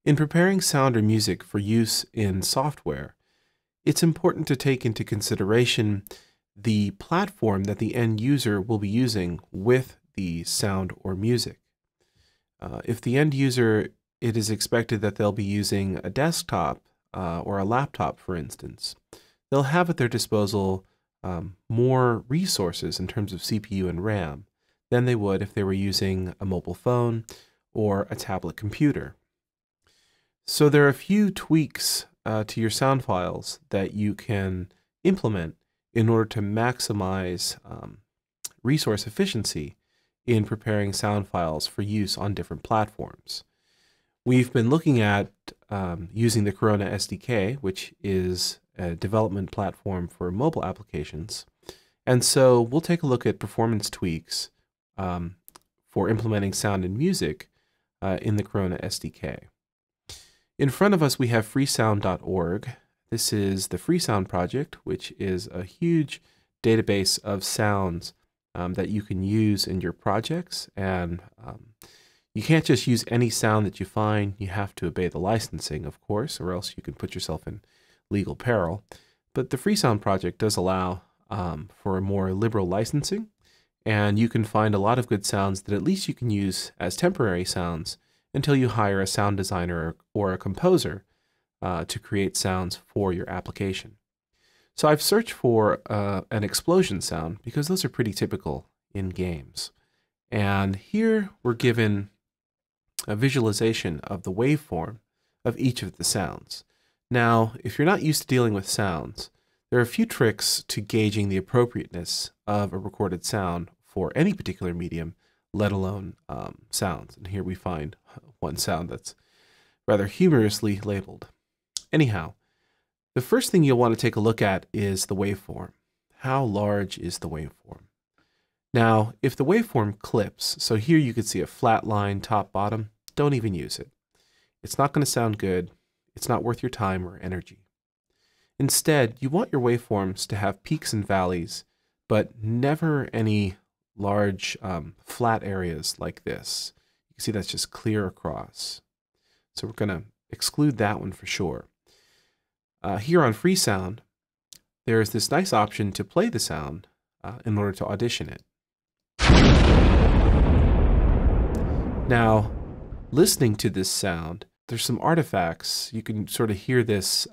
In preparing sound or music for use in software, it's important to take into consideration the platform that the end user will be using with the sound or music. If the end user, it is expected that they'll be using a desktop or a laptop, for instance, they'll have at their disposal more resources in terms of CPU and RAM than they would if they were using a mobile phone or a tablet computer. So there are a few tweaks to your sound files that you can implement in order to maximize resource efficiency in preparing sound files for use on different platforms. We've been looking at using the Corona SDK, which is a development platform for mobile applications. And so we'll take a look at performance tweaks for implementing sound and music in the Corona SDK. In front of us, we have freesound.org. This is the Freesound project, which is a huge database of sounds that you can use in your projects. And you can't just use any sound that you find. You have to obey the licensing, of course, or else you can put yourself in legal peril. But the Freesound project does allow for a more liberal licensing, and you can find a lot of good sounds that at least you can use as temporary sounds until you hire a sound designer or a composer to create sounds for your application. So I've searched for an explosion sound because those are pretty typical in games. And here we're given a visualization of the waveform of each of the sounds. Now, if you're not used to dealing with sounds, there are a few tricks to gauging the appropriateness of a recorded sound for any particular medium, let alone sounds. And here we find one sound that's rather humorously labeled. Anyhow, the first thing you'll want to take a look at is the waveform. How large is the waveform? Now, if the waveform clips, so here you could see a flat line top bottom, don't even use it. It's not going to sound good. It's not worth your time or energy. Instead, you want your waveforms to have peaks and valleys, but never any large flat areas like this. You can see that's just clear across. So we're going to exclude that one for sure. Here on Freesound, there's this nice option to play the sound in order to audition it. Now, listening to this sound, there's some artifacts. You can sort of hear this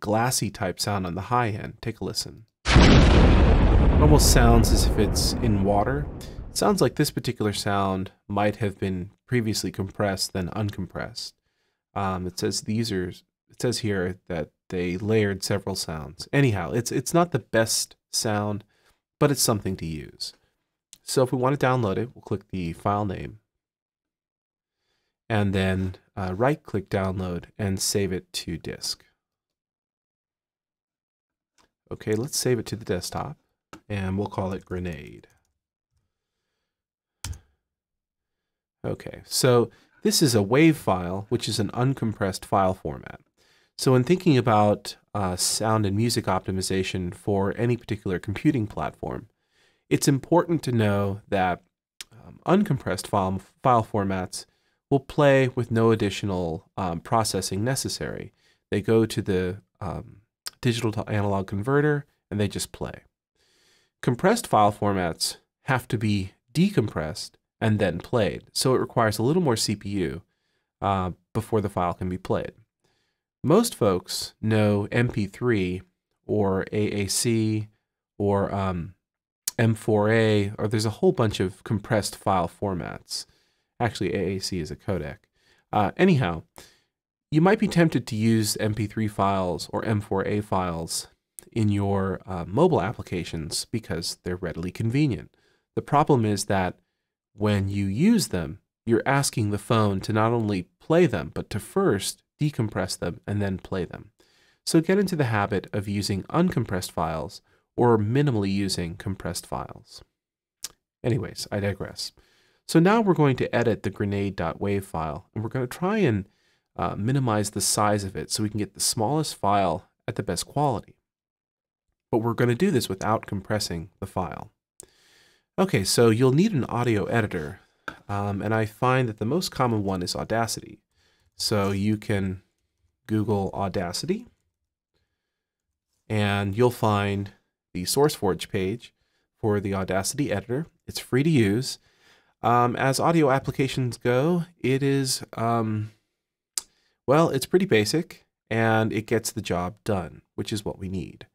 glassy type sound on the high end. Take a listen. It almost sounds as if it's in water. It sounds like this particular sound might have been previously compressed, then uncompressed. It says here that they layered several sounds. Anyhow, it's not the best sound, but it's something to use. So if we want to download it, we'll click the file name, and then right-click download and save it to disk. Okay, let's save it to the desktop, and we'll call it Grenade. Okay, so this is a WAV file, which is an uncompressed file format. So when thinking about sound and music optimization for any particular computing platform, it's important to know that uncompressed file formats will play with no additional processing necessary. They go to the digital to analog converter and they just play. Compressed file formats have to be decompressed and then played, so it requires a little more CPU before the file can be played. Most folks know MP3 or AAC or M4A, or there's a whole bunch of compressed file formats. Actually, AAC is a codec. Anyhow, you might be tempted to use MP3 files or M4A files in your mobile applications because they're readily convenient. The problem is that when you use them, you're asking the phone to not only play them, but to first decompress them and then play them. So get into the habit of using uncompressed files or minimally using compressed files. Anyways, I digress. So now we're going to edit the grenade.wav file, and we're going to try and minimize the size of it so we can get the smallest file at the best quality. But we're going to do this without compressing the file. Okay, so you'll need an audio editor, and I find that the most common one is Audacity. So you can Google Audacity, and you'll find the SourceForge page for the Audacity editor. It's free to use. As audio applications go, it is, well, it's pretty basic, and it gets the job done, which is what we need.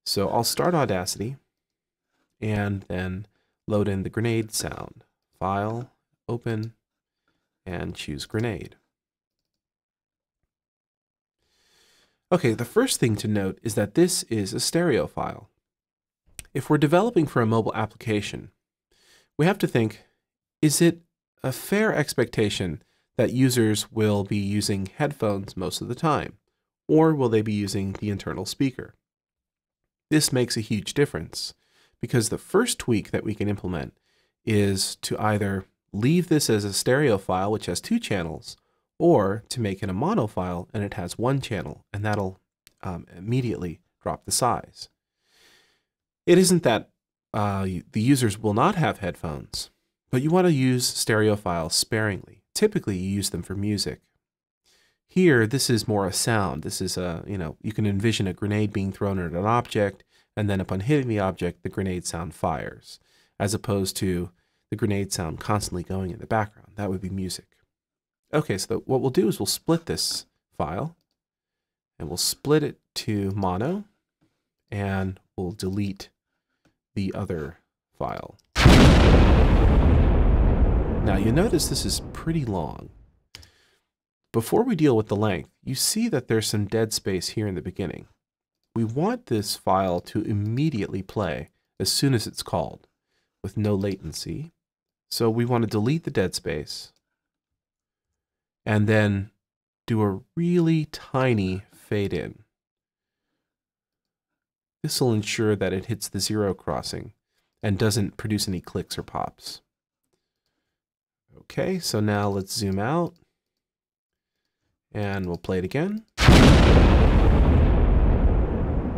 So I'll start Audacity, and then load in the grenade sound. File, open, and choose grenade. Okay, the first thing to note is that this is a stereo file. If we're developing for a mobile application, we have to think, is it a fair expectation that users will be using headphones most of the time, or will they be using the internal speaker? This makes a huge difference, because the first tweak that we can implement is to either leave this as a stereo file which has 2 channels, or to make it a mono file and it has 1 channel, and that'll immediately drop the size. It isn't that the users will not have headphones, but you want to use stereo files sparingly. Typically, you use them for music. Here, this is more a sound. This is you can envision a grenade being thrown at an object, and then upon hitting the object, the grenade sound fires, as opposed to the grenade sound constantly going in the background. That would be music. Okay, so what we'll do is we'll split this file, and we'll split it to mono, and we'll delete the other file. Now you notice this is pretty long. Before we deal with the length, you see that there's some dead space here in the beginning. We want this file to immediately play as soon as it's called, with no latency. So we want to delete the dead space, and then do a really tiny fade in. This will ensure that it hits the 0 crossing and doesn't produce any clicks or pops. Okay, so now let's zoom out, and we'll play it again.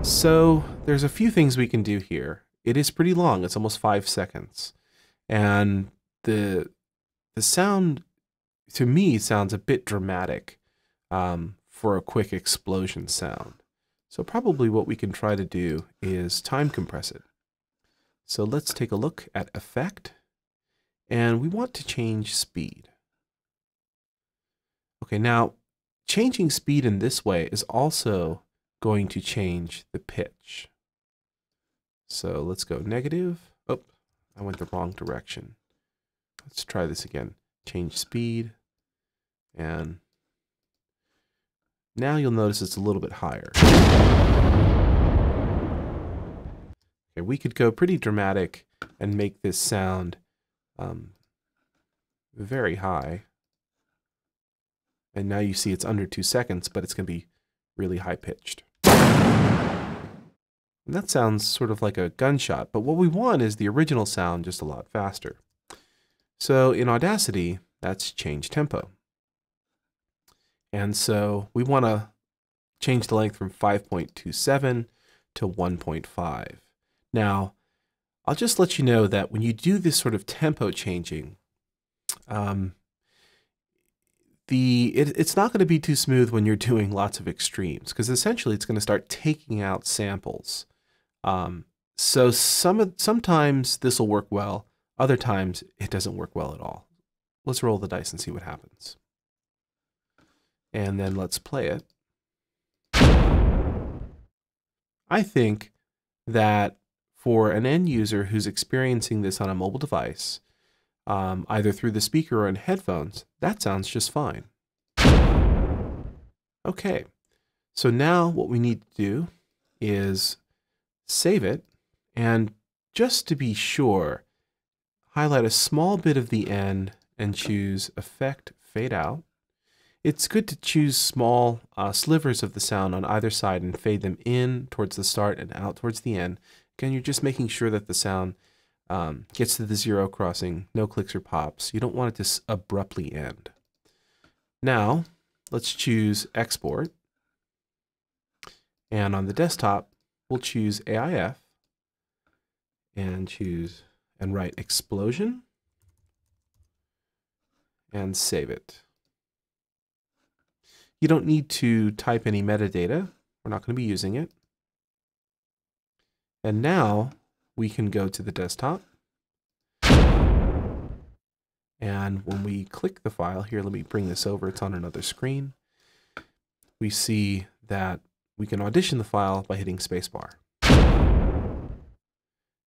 So there's a few things we can do here. It is pretty long. It's almost 5 seconds. And the sound, to me, sounds a bit dramatic for a quick explosion sound. So probably what we can try to do is time compress it. So let's take a look at Effect, and we want to change speed. Okay, now changing speed in this way is also going to change the pitch. So let's go negative. Oh, I went the wrong direction. Let's try this again. Change speed, and now you'll notice it's a little bit higher. Okay, we could go pretty dramatic and make this sound very high. And now you see it's under 2 seconds, but it's going to be really high pitched. And that sounds sort of like a gunshot, but what we want is the original sound just a lot faster. So in Audacity, that's change tempo. And so we want to change the length from 5.27 to 1.5. Now, I'll just let you know that when you do this sort of tempo changing, it's not going to be too smooth when you're doing lots of extremes, because essentially it's going to start taking out samples. So sometimes this will work well, other times it doesn't work well at all. Let's roll the dice and see what happens. And then let's play it. I think that for an end user who's experiencing this on a mobile device, either through the speaker or in headphones, that sounds just fine. Okay, so now what we need to do is save it, and just to be sure, highlight a small bit of the end and choose Effect Fade Out. It's good to choose small slivers of the sound on either side and fade them in towards the start and out towards the end. Again, you're just making sure that the sound gets to the 0 crossing, no clicks or pops. You don't want it to abruptly end. Now, let's choose Export. And on the desktop, we'll choose AIF and write Explosion and save it. You don't need to type any metadata. We're not going to be using it. And now we can go to the desktop. And when we click the file here, let me bring this over. It's on another screen. We see that we can audition the file by hitting spacebar.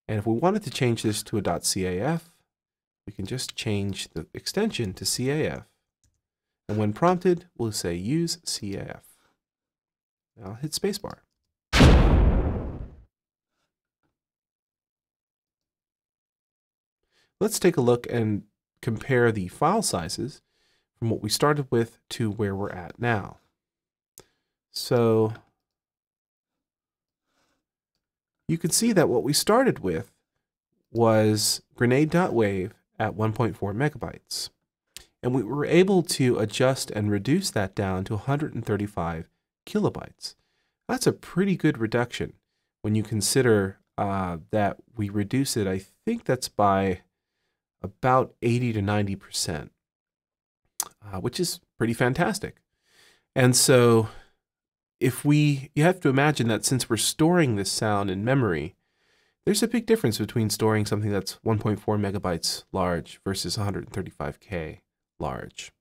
And if we wanted to change this to a .caf, we can just change the extension to CAF. And when prompted, we'll say use CAF. Now I'll hit spacebar. Let's take a look and compare the file sizes from what we started with to where we're at now. So you can see that what we started with was grenade.wave at 1.4 megabytes. And we were able to adjust and reduce that down to 135 kilobytes. That's a pretty good reduction when you consider that we reduce it, I think that's by about 80 to 90%, which is pretty fantastic. And so you have to imagine that since we're storing this sound in memory, there's a big difference between storing something that's 1.4 megabytes large versus 135K large.